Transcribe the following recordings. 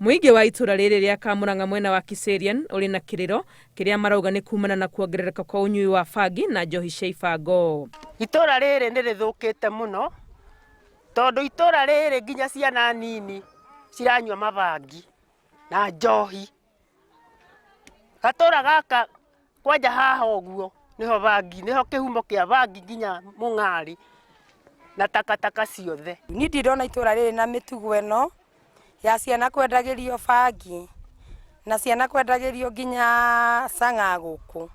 Muingi wa itura riri ria Kamuranga mwena wa Kiserian uri na kiriro kiria marauga ni kumana na kuongerereka kwa unyui wa bangi na njohi cia ibango. Itura riri ni rithukite muno tondu itura riri nginya ciana nini ciranyua mabangi na njohi. Gatura gaka kwanja haha uguo niho bangi niho kihumo kia bangi nginya mung'ari na takataka ciothe. Ni ndirona itura riri na mitugo eno ya ciana kwendagirio bangi na ciana kwendagirio nginya canga guku.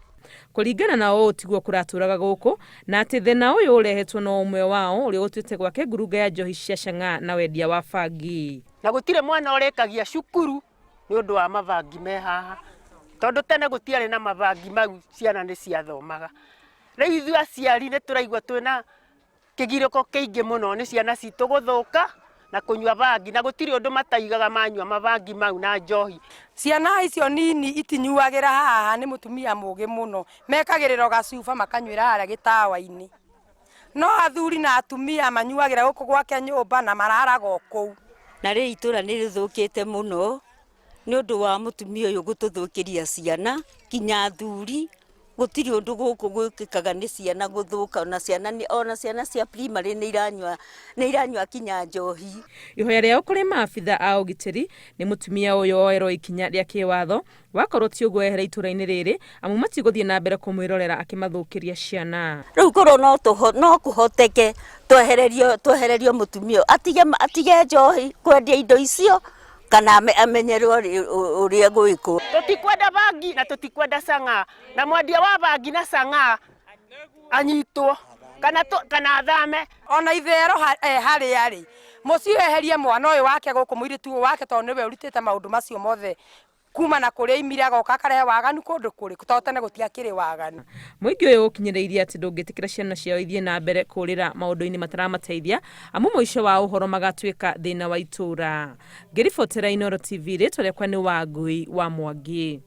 Kuringana na o tiguo kuraturaga guku na ati thina uyu urehetwo no umwe wao uri utwite gwake ngurunga ya njohi cia canga na wendia wa bangi. Na gutire mwana urekagia cukuru ni undu wa mabangi me haha tondu tene gutiare na mabangi mau ciana ni ciathomaga. Riu ithu aciari ni turaigua twina kigiriko kiingi muno ni ciana citu guthuka na kunyua bangi na gutire undu mataigaga manyua mabangi mau na njohi. Ciana icio nini itinyuagira haha ni mutumia mugi muno mekagiriro gacuba makanyuira haria gitawa-ini. No athuri na atumia manyuagira guku gwake nyumba na mararaga okou. Na ri itura ni rithukite muno ni undu wa mutumia uyu gututhukiria ciana kinya athuri. Gutiri undu guku gwikikaga ni ciana guthuka na ciana ni ona ciana cia primary ni iranyua kinya njohi. Ihoya riao kuri maabitha a ugitiri ni mutumia uyu oerwo ikinya ria kiwatho wakorwo ti uguo ehera itura-ini riri amu matiguthie na mbere kumwirorera akimathukiria ciana. Riu korwo no kuhoteke twehererio mutumia atige njohi kwendia indo icio kana amenyerwo uria gwiko. Tutikwenda bangi na tutikwenda canga na mwendia wa bangi na canga anyitwo kana athame. Ona ithero hari ari mucio eherie mwana uyu wake guku muiritu wake tondu niwe urutite maundu macio mothe kuma na kuria imira goka karehe waganu kundu kuri totene gutiakiri waganu. Muingi uyu ukinyiriirie ati ndungitikira ciana ciao ithie na mbere kurira maundu-ini mataramateithia amu muico wa uhoro magatwika thina wa itura. Ngiribotera Inooro TV ritwa riakwa ni Wangui wa Mwangi.